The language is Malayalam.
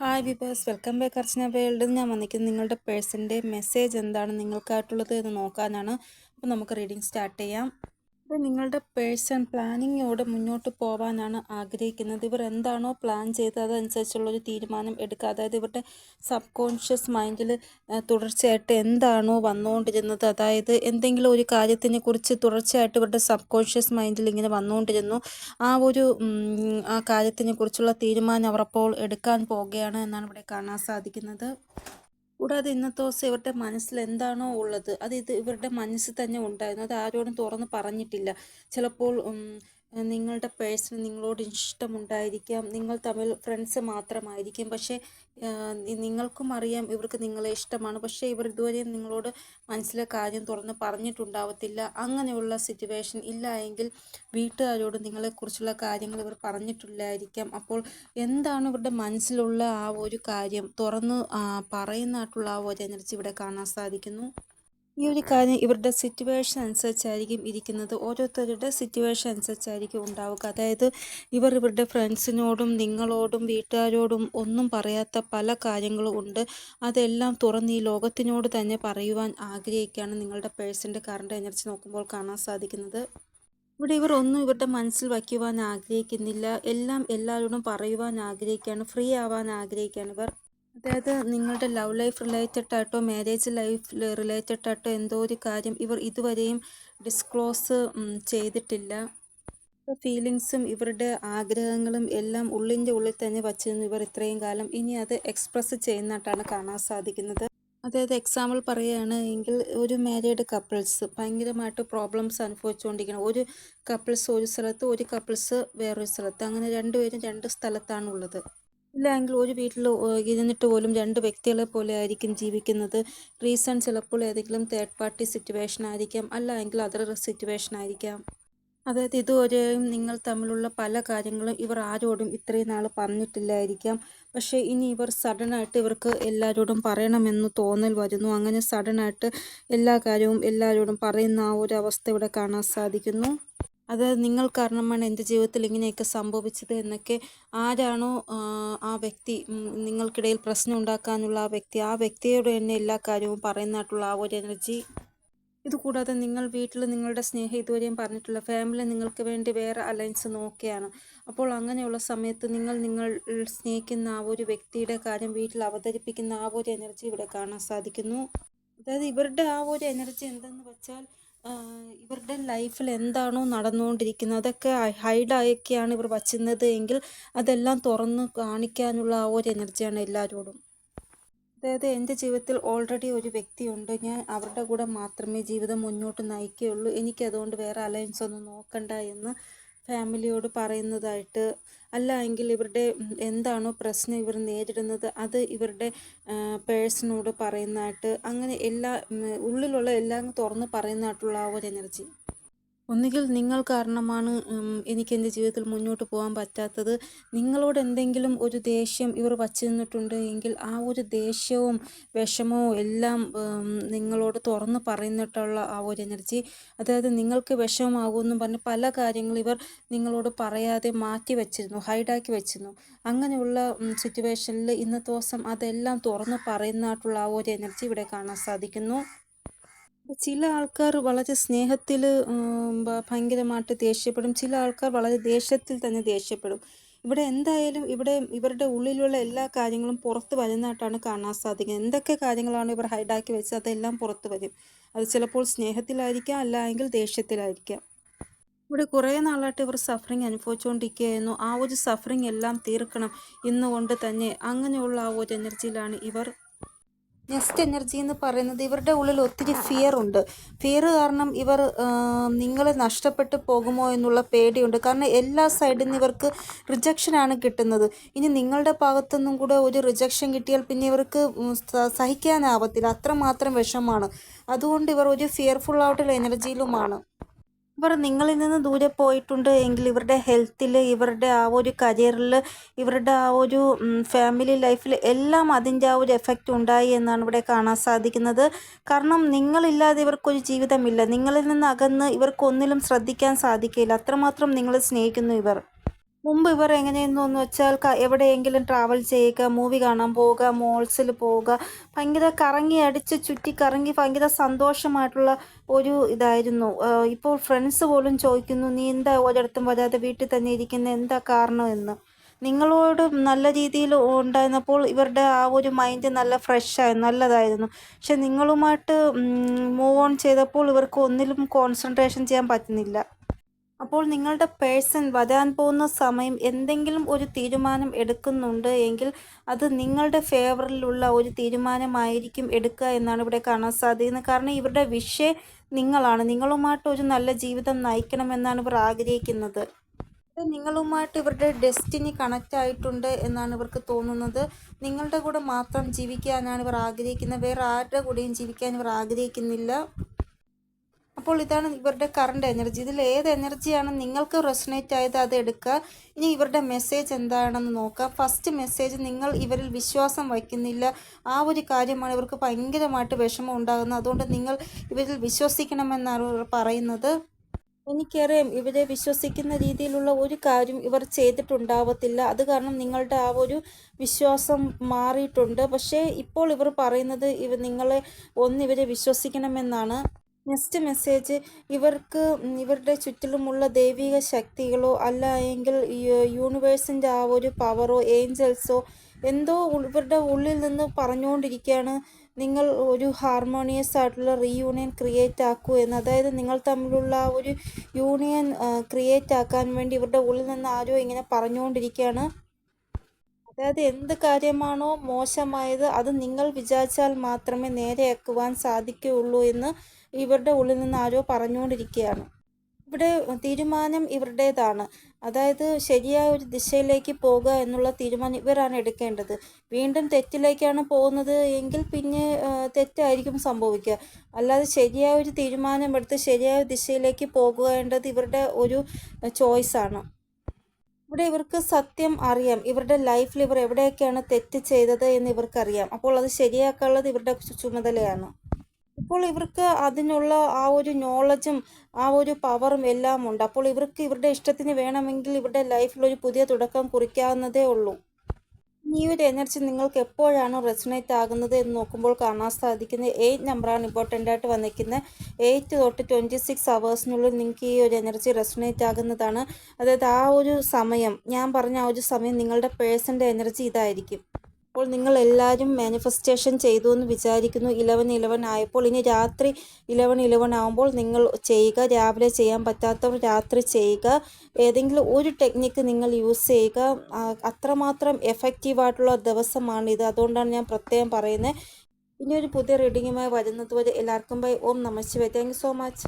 ഹായ് വിവേഴ്സ്, വെൽക്കം ബാക്ക് അർച്ചന വേൾഡ്. ഞാൻ വന്നിരിക്കുന്നത് നിങ്ങളുടെ പേഴ്സൻ്റെ മെസ്സേജ് എന്താണ് നിങ്ങൾക്കായിട്ടുള്ളത് എന്ന് നോക്കാനാണ്. അപ്പോൾ നമുക്ക് റീഡിങ് സ്റ്റാർട്ട് ചെയ്യാം. അപ്പോൾ നിങ്ങളുടെ പേഴ്സൺ പ്ലാനിങ്ങോടെ മുന്നോട്ട് പോകാനാണ് ആഗ്രഹിക്കുന്നത്. ഇവർ എന്താണോ പ്ലാൻ ചെയ്തത് അതനുസരിച്ചുള്ളൊരു തീരുമാനം എടുക്കുക. അതായത് ഇവരുടെ സബ് കോൺഷ്യസ് മൈൻഡിൽ തുടർച്ചയായിട്ട് എന്താണോ വന്നുകൊണ്ടിരുന്നത്, അതായത് എന്തെങ്കിലും ഒരു കാര്യത്തിനെ കുറിച്ച് തുടർച്ചയായിട്ട് ഇവരുടെ സബ് കോൺഷ്യസ് മൈൻഡിൽ ഇങ്ങനെ വന്നുകൊണ്ടിരുന്നു, ആ കാര്യത്തിനെ കുറിച്ചുള്ള തീരുമാനം അവർ അപ്പോൾ എടുക്കാൻ പോവുകയാണ് എന്നാണ് ഇവിടെ കാണാൻ സാധിക്കുന്നത്. കൂടാതെ ഇന്നത്തെ ദിവസം ഇവരുടെ മനസ്സിൽ എന്താണോ ഉള്ളത് ഇത് ഇവരുടെ മനസ്സിൽ തന്നെ ഉണ്ടായിരുന്നു. അത് ആരോടും തുറന്ന് പറഞ്ഞിട്ടില്ല. ചിലപ്പോൾ നിങ്ങളുടെ പേഴ്സണ് നിങ്ങളോട് ഇഷ്ടമുണ്ടായിരിക്കാം, നിങ്ങൾ തമ്മിൽ ഫ്രണ്ട്സ് മാത്രമായിരിക്കും. പക്ഷേ നിങ്ങൾക്കും അറിയാം ഇവർക്ക് നിങ്ങളെ ഇഷ്ടമാണ്. പക്ഷേ ഇവർ ഇതുവരെയും നിങ്ങളോട് മനസ്സിലെ കാര്യം തുറന്ന് പറഞ്ഞിട്ടുണ്ടാവത്തില്ല. അങ്ങനെയുള്ള സിറ്റുവേഷൻ ഇല്ല എങ്കിൽ വീട്ടുകാരോട് നിങ്ങളെക്കുറിച്ചുള്ള കാര്യങ്ങൾ ഇവർ പറഞ്ഞിട്ടില്ലായിരിക്കാം. അപ്പോൾ എന്താണ് ഇവരുടെ മനസ്സിലുള്ള ആ ഒരു കാര്യം തുറന്ന് പറയുന്നതായിട്ടുള്ള ആ ഒരു എനർജി ഇവിടെ കാണാൻ സാധിക്കുന്നു. ഈ ഒരു കാര്യം ഇവരുടെ സിറ്റുവേഷൻ അനുസരിച്ചായിരിക്കും ഇരിക്കുന്നത്. ഓരോരുത്തരുടെ സിറ്റുവേഷൻ അനുസരിച്ചായിരിക്കും ഉണ്ടാവുക. അതായത് ഇവരുടെ ഫ്രണ്ട്സിനോടും നിങ്ങളോടും വീട്ടുകാരോടും ഒന്നും പറയാത്ത പല കാര്യങ്ങളും ഉണ്ട്. അതെല്ലാം തുറന്ന് ഈ ലോകത്തിനോട് തന്നെ പറയുവാൻ ആഗ്രഹിക്കുകയാണ് നിങ്ങളുടെ പേഴ്സൻ്റെ കറണ്ട് എനർജി നോക്കുമ്പോൾ കാണാൻ സാധിക്കുന്നത്. ഇവിടെ ഇവർ ഒന്നും ഇവരുടെ മനസ്സിൽ വയ്ക്കുവാൻ ആഗ്രഹിക്കുന്നില്ല. എല്ലാം എല്ലാവരോടും പറയുവാൻ ആഗ്രഹിക്കുകയാണ്. ഫ്രീ ആവാൻ ആഗ്രഹിക്കുകയാണ് ഇവർ. അതായത് നിങ്ങളുടെ ലവ് ലൈഫ് റിലേറ്റഡ് ആയിട്ടോ മാരേജ് ലൈഫ് റിലേറ്റഡ് ആയിട്ടോ എന്തോ ഒരു കാര്യം ഇവർ ഇതുവരെയും ഡിസ്ക്ലോസ് ചെയ്തിട്ടില്ല. ഫീലിങ്സും ഇവരുടെ ആഗ്രഹങ്ങളും എല്ലാം ഉള്ളിൻ്റെ ഉള്ളിൽ തന്നെ വച്ചിരുന്നു ഇവർ ഇത്രയും കാലം. ഇനി അത് എക്സ്പ്രസ് ചെയ്യുന്നതായിട്ടാണ് കാണാൻ സാധിക്കുന്നത്. അതായത് എക്സാമ്പിൾ പറയുകയാണ് എങ്കിൽ ഒരു മാരീഡ് കപ്പിൾസ് ഭയങ്കരമായിട്ട് പ്രോബ്ലംസ് അനുഭവിച്ചുകൊണ്ടിരിക്കണം. ഒരു കപ്പിൾസ് ഒരു സ്ഥലത്ത്, ഒരു കപ്പിൾസ് വേറൊരു സ്ഥലത്ത്, അങ്ങനെ രണ്ടുപേരും രണ്ട് സ്ഥലത്താണുള്ളത്. ഇല്ലെങ്കിൽ ഒരു വീട്ടിൽ ഇരുന്നിട്ട് പോലും രണ്ട് വ്യക്തികളെ പോലെ ആയിരിക്കും ജീവിക്കുന്നത്. റീസൺ ചിലപ്പോൾ ഏതെങ്കിലും തേർഡ് പാർട്ടി സിറ്റുവേഷൻ ആയിരിക്കാം, അല്ലെങ്കിൽ അതർ സിറ്റുവേഷൻ ആയിരിക്കാം. അതായത് ഇതുവരെയും നിങ്ങൾ തമ്മിലുള്ള പല കാര്യങ്ങളും ഇവർ ആരോടും ഇത്രയും നാൾ പറഞ്ഞിട്ടില്ലായിരിക്കാം. പക്ഷേ ഇനി ഇവർ സഡനായിട്ട് ഇവർക്ക് എല്ലാവരോടും പറയണമെന്ന് തോന്നൽ വരുന്നു. അങ്ങനെ സഡനായിട്ട് എല്ലാ കാര്യവും എല്ലാവരോടും പറയുന്ന ആ ഒരു അവസ്ഥ ഇവിടെ കാണാൻ സാധിക്കുന്നു. അതായത് നിങ്ങൾ കാരണമാണ് എൻ്റെ ജീവിതത്തിൽ ഇങ്ങനെയൊക്കെ സംഭവിച്ചത് എന്നൊക്കെ ആരാണോ ആ വ്യക്തി, നിങ്ങൾക്കിടയിൽ പ്രശ്നം ഉണ്ടാക്കാനുള്ള ആ വ്യക്തിയോട് തന്നെ എല്ലാ കാര്യവും പറയുന്നതായിട്ടുള്ള ആ ഒരു എനർജി. ഇതുകൂടാതെ നിങ്ങൾ വീട്ടിൽ നിങ്ങളുടെ സ്നേഹം ഇതുവരെയും പറഞ്ഞിട്ടില്ല. ഫാമിലി നിങ്ങൾക്ക് വേണ്ടി വേറെ അലയൻസ് നോക്കുകയാണ്. അപ്പോൾ അങ്ങനെയുള്ള സമയത്ത് നിങ്ങൾ സ്നേഹിക്കുന്ന ആ ഒരു വ്യക്തിയുടെ കാര്യം വീട്ടിൽ അവതരിപ്പിക്കുന്ന ആ ഒരു എനർജി ഇവിടെ കാണാൻ സാധിക്കുന്നു. അതായത് ഇവരുടെ ആ ഒരു എനർജി എന്തെന്ന് വെച്ചാൽ ഇവരുടെ ലൈഫിൽ എന്താണോ നടന്നുകൊണ്ടിരിക്കുന്നത് അതൊക്കെ ഹൈഡായൊക്കെയാണ് ഇവർ വച്ചിരുന്നത് എങ്കിൽ അതെല്ലാം തുറന്ന് കാണിക്കാനുള്ള ആ ഒരു എനർജിയാണ് എല്ലാവരോടും. അതായത് എൻ്റെ ജീവിതത്തിൽ ഓൾറെഡി ഒരു വ്യക്തിയുണ്ട്, ഞാൻ അവരുടെ കൂടെ മാത്രമേ ജീവിതം മുന്നോട്ട് നയിക്കുകയുള്ളൂ, എനിക്കതുകൊണ്ട് വേറെ അലയൻസ് ഒന്നും നോക്കണ്ട എന്ന് ഫാമിലിയോട് പറയുന്നതായിട്ട്, അല്ല എങ്കിൽ ഇവരുടെ എന്താണോ പ്രശ്നം ഇവർ നേരിടുന്നത് അത് ഇവരുടെ പേഴ്സണോട് പറയുന്നതായിട്ട്, അങ്ങനെ ഉള്ളിലുള്ള എല്ലാം തുറന്ന് പറയുന്നതായിട്ടുള്ള ആ ഒരു എനർജി. ഒന്നുകിൽ നിങ്ങൾ കാരണമാണ് എനിക്ക് എൻ്റെ ജീവിതത്തിൽ മുന്നോട്ട് പോകാൻ പറ്റാത്തത്. നിങ്ങളോട് എന്തെങ്കിലും ഒരു ദേഷ്യം ഇവർ വച്ചു നിന്നിട്ടുണ്ട് എങ്കിൽ ആ ഒരു ദേഷ്യവും വിഷമവും എല്ലാം നിങ്ങളോട് തുറന്ന് പറയുന്നിട്ടുള്ള ആ ഒരു എനർജി. അതായത് നിങ്ങൾക്ക് വിഷമമാകുമെന്നും പറഞ്ഞ് പല കാര്യങ്ങളും ഇവർ നിങ്ങളോട് പറയാതെ മാറ്റി വെച്ചിരുന്നു, ഹൈഡാക്കി വെച്ചിരുന്നു. അങ്ങനെയുള്ള സിറ്റുവേഷനിൽ ഇന്നത്തെ ദിവസം അതെല്ലാം തുറന്ന് പറയുന്നതായിട്ടുള്ള ആ ഒരു എനർജി ഇവിടെ കാണാൻ സാധിക്കുന്നു. ചില ആൾക്കാർ വളരെ സ്നേഹത്തിൽ ഭയങ്കരമായിട്ട് ദേഷ്യപ്പെടും, ചില ആൾക്കാർ വളരെ ദേഷ്യത്തിൽ തന്നെ ദേഷ്യപ്പെടും. ഇവിടെ എന്തായാലും ഇവരുടെ ഉള്ളിലുള്ള എല്ലാ കാര്യങ്ങളും പുറത്ത് വരുന്നതായിട്ടാണ് കാണാൻ സാധിക്കുന്നത്. എന്തൊക്കെ കാര്യങ്ങളാണ് ഇവർ ഹൈഡാക്കി വെച്ചത് അതെല്ലാം പുറത്ത് വരും. അത് ചിലപ്പോൾ സ്നേഹത്തിലായിരിക്കാം, അല്ല എങ്കിൽ ദേഷ്യത്തിലായിരിക്കാം. ഇവിടെ കുറേ നാളായിട്ട് ഇവർ സഫറിങ് അനുഭവിച്ചുകൊണ്ടിരിക്കുകയായിരുന്നു. ആ ഒരു സഫറിങ് എല്ലാം തീർക്കണം ഇന്നുകൊണ്ട് തന്നെ. അങ്ങനെയുള്ള ആ ഒരു എനർജിയിലാണ് ഇവർ. നെക്സ്റ്റ് എനർജി എന്ന് പറയുന്നത് ഇവരുടെ ഉള്ളിൽ ഒത്തിരി ഫിയർ ഉണ്ട്. ഫിയർ കാരണം ഇവർ നിങ്ങളെ നഷ്ടപ്പെട്ടു പോകുമോ എന്നുള്ള പേടിയുണ്ട്. കാരണം എല്ലാ സൈഡിൽ നിന്ന് ഇവർക്ക് റിജക്ഷനാണ് കിട്ടുന്നത്. ഇനി നിങ്ങളുടെ ഭാഗത്തുനിന്നും കൂടെ ഒരു റിജക്ഷൻ കിട്ടിയാൽ പിന്നെ ഇവർക്ക് സഹിക്കാനാവത്തില്ല, അത്രമാത്രം വിഷമമാണ്. അതുകൊണ്ട് ഇവർ ഒരു ഫിയർഫുൾ ആയിട്ടുള്ള എനർജിയിലുമാണ്. ഇവർ നിങ്ങളിൽ നിന്ന് ദൂരെ പോയിട്ടുണ്ട് എങ്കിൽ ഇവരുടെ ഹെൽത്തിൽ, ഇവരുടെ ആ ഒരു കരിയറിൽ, ഇവരുടെ ആ ഒരു ഫാമിലി ലൈഫിൽ എല്ലാം അതിൻ്റെ ആ ഒരു എഫക്റ്റ് ഉണ്ടായി എന്നാണ് ഇവിടെ കാണാൻ സാധിക്കുന്നത്. കാരണം നിങ്ങളില്ലാതെ ഇവർക്കൊരു ജീവിതമില്ല. നിങ്ങളിൽ നിന്ന് അകന്ന് ഇവർക്കൊന്നിലും ശ്രദ്ധിക്കാൻ സാധിക്കില്ല. അത്രമാത്രം നിങ്ങളെ സ്നേഹിക്കുന്നു ഇവർ. മുമ്പ് ഇവർ എങ്ങനെയെന്നു എന്ന് വെച്ചാൽ എവിടെയെങ്കിലും ട്രാവൽ ചെയ്യുക, മൂവി കാണാൻ പോവുക, മോൾസിൽ പോവുക, ഭയങ്കര കറങ്ങി അടിച്ച് ചുറ്റി കറങ്ങി ഭയങ്കര സന്തോഷമായിട്ടുള്ള ഒരു ഇതായിരുന്നു. ഇപ്പോൾ ഫ്രണ്ട്സ് പോലും ചോദിക്കുന്നു, നീ എന്താ ഒരിടത്തും വരാതെ വീട്ടിൽ തന്നെ ഇരിക്കുന്നത്, എന്താ കാരണം എന്ന്. നിങ്ങളോട് നല്ല രീതിയിൽ ഉണ്ടായിരുന്നപ്പോൾ ഇവരുടെ ആ ഒരു മൈൻഡ് നല്ല ഫ്രഷായിരുന്നു, നല്ലതായിരുന്നു. പക്ഷെ നിങ്ങളുമായിട്ട് മൂവ് ഓൺ ചെയ്തപ്പോൾ ഇവർക്ക് ഒന്നിലും കോൺസെൻട്രേഷൻ ചെയ്യാൻ പറ്റുന്നില്ല. അപ്പോൾ നിങ്ങളുടെ പേഴ്സൺ വരാൻ പോകുന്ന സമയം എന്തെങ്കിലും ഒരു തീരുമാനം എടുക്കുന്നുണ്ട് എങ്കിൽ അത് നിങ്ങളുടെ ഫേവറിലുള്ള ഒരു തീരുമാനമായിരിക്കും എടുക്കുക എന്നാണ് ഇവിടെ കാണാൻ സാധിക്കുന്നത്. കാരണം ഇവരുടെ വിഷയം നിങ്ങളാണ്. നിങ്ങളുമായിട്ട് ഒരു നല്ല ജീവിതം നയിക്കണമെന്നാണ് ഇവർ ആഗ്രഹിക്കുന്നത്. നിങ്ങളുമായിട്ട് ഇവരുടെ ഡെസ്റ്റിനി കണക്റ്റ് ആയിട്ടുണ്ട് എന്നാണ് ഇവർക്ക് തോന്നുന്നത്. നിങ്ങളുടെ കൂടെ മാത്രം ജീവിക്കാനാണ് ഇവർ ആഗ്രഹിക്കുന്നത്. വേറെ ആരുടെ കൂടെയും ജീവിക്കാൻ ഇവർ ആഗ്രഹിക്കുന്നില്ല. അപ്പോൾ ഇതാണ് ഇവരുടെ കറണ്ട് എനർജി. ഇതിൽ ഏത് എനർജിയാണ് നിങ്ങൾക്ക് റെസൊനേറ്റ് ആയത് അത് എടുക്കുക. ഇനി ഇവരുടെ മെസ്സേജ് എന്താണെന്ന് നോക്കാം. ഫസ്റ്റ് മെസ്സേജ്, നിങ്ങൾ ഇവരിൽ വിശ്വാസം വയ്ക്കുന്നില്ല. ആ ഒരു കാര്യമാണ് ഇവർക്ക് ഭയങ്കരമായിട്ട് വിഷമം ഉണ്ടാകുന്നത്. അതുകൊണ്ട് നിങ്ങൾ ഇവരിൽ വിശ്വസിക്കണമെന്നാണ് ഇവർ പറയുന്നത്. എനിക്കറിയാം ഇവരെ വിശ്വസിക്കുന്ന രീതിയിലുള്ള ഒരു കാര്യം ഇവർ ചെയ്തിട്ടുണ്ടാവത്തില്ല. അത് കാരണം നിങ്ങളുടെ ആ ഒരു വിശ്വാസം മാറിയിട്ടുണ്ട്. പക്ഷേ ഇപ്പോൾ ഇവർ പറയുന്നത് നിങ്ങളെ ഇവരെ വിശ്വസിക്കണമെന്നാണ്. നെക്സ്റ്റ് മെസ്സേജ്, ഇവർക്ക് ഇവരുടെ ചുറ്റിലുമുള്ള ദൈവിക ശക്തികളോ അല്ല എങ്കിൽ യൂണിവേഴ്സിൻ്റെ ആ ഒരു പവറോ ഏഞ്ചൽസോ എന്തോ ഇവരുടെ ഉള്ളിൽ നിന്ന് പറഞ്ഞുകൊണ്ടിരിക്കുകയാണ്, നിങ്ങൾ ഒരു ഹാർമോണിയസ് ആയിട്ടുള്ള റീയൂണിയൻ ക്രിയേറ്റ് ആക്കൂ എന്ന്. അതായത് നിങ്ങൾ തമ്മിലുള്ള ആ ഒരു യൂണിയൻ ക്രിയേറ്റ് ആക്കാൻ വേണ്ടി ഇവരുടെ ഉള്ളിൽ നിന്ന് ആരോ ഇങ്ങനെ പറഞ്ഞുകൊണ്ടിരിക്കുകയാണ്. അതായത് എന്ത് കാര്യമാണോ മോശമായത് അത് നിങ്ങൾ വിചാരിച്ചാൽ മാത്രമേ നേരെയാക്കുവാൻ സാധിക്കുകയുള്ളൂ എന്ന് ഇവരുടെ ഉള്ളിൽ നിന്ന് ആരോ പറഞ്ഞുകൊണ്ടിരിക്കുകയാണ്. ഇവിടെ തീരുമാനം ഇവരുടേതാണ്. അതായത് ശരിയായ ഒരു ദിശയിലേക്ക് പോകുക എന്നുള്ള തീരുമാനം ഇവരാണ് എടുക്കേണ്ടത്. വീണ്ടും തെറ്റിലേക്കാണ് പോകുന്നത് എങ്കിൽ പിന്നെ തെറ്റായിരിക്കും സംഭവിക്കുക. അല്ലാതെ ശരിയായ ഒരു തീരുമാനം എടുത്ത് ശരിയായ ദിശയിലേക്ക് പോകേണ്ടത് ഇവരുടെ ഒരു ചോയ്സാണ്. ഇവിടെ ഇവർക്ക് സത്യം അറിയാം. ഇവരുടെ ലൈഫിൽ ഇവർ എവിടെയൊക്കെയാണ് തെറ്റ് ചെയ്തത് എന്ന് ഇവർക്കറിയാം. അപ്പോൾ അത് ശരിയാക്കാനുള്ളത് ഇവരുടെ ചുമതലയാണ്. ഇപ്പോൾ ഇവർക്ക് അതിനുള്ള ആ ഒരു നോളജും ആ ഒരു പവറും എല്ലാം ഉണ്ട്. അപ്പോൾ ഇവർക്ക് ഇവരുടെ ഇഷ്ടത്തിന് വേണമെങ്കിൽ ഇവരുടെ ലൈഫിൽ ഒരു പുതിയ തുടക്കം കുറിക്കാവുന്നതേ ഉള്ളൂ. ഈ ഒരു എനർജി നിങ്ങൾക്ക് എപ്പോഴാണ് റെസൊനേറ്റ് ആകുന്നത് എന്ന് നോക്കുമ്പോൾ കാണാൻ സാധിക്കുന്നത് 8 നമ്പറാണ് ഇമ്പോർട്ടൻ്റ് ആയിട്ട് വന്നിരിക്കുന്നത്. 8 തൊട്ട് 26 അവേഴ്സിനുള്ളിൽ നിങ്ങൾക്ക് ഈ ഒരു എനർജി റെസൊനേറ്റ് ആകുന്നതാണ്. അതായത് ആ ഒരു സമയം, ഞാൻ പറഞ്ഞ ആ ഒരു സമയം നിങ്ങളുടെ പേഴ്സൻ്റെ എനർജി ഇതായിരിക്കും. അപ്പോൾ നിങ്ങൾ എല്ലാവരും മാനിഫെസ്റ്റേഷൻ ചെയ്തു എന്ന് വിചാരിക്കുന്നു. 11:11 ആയപ്പോൾ ഇനി രാത്രി 11:11 ആകുമ്പോൾ നിങ്ങൾ ചെയ്യുക. രാവിലെ ചെയ്യാൻ പറ്റാത്തവർ രാത്രി ചെയ്യുക. ഏതെങ്കിലും ഒരു ടെക്നിക്ക് നിങ്ങൾ യൂസ് ചെയ്യുക. അത്രമാത്രം എഫക്റ്റീവായിട്ടുള്ള ദിവസമാണിത്. അതുകൊണ്ടാണ് ഞാൻ പ്രത്യേകം പറയുന്നത്. ഇനി ഒരു പുതിയ റീഡിങ്ങുമായി വരുന്നത് വരെ എല്ലാവർക്കും ബൈ. ഓം നമഃ ശിവായ. Thank you so much.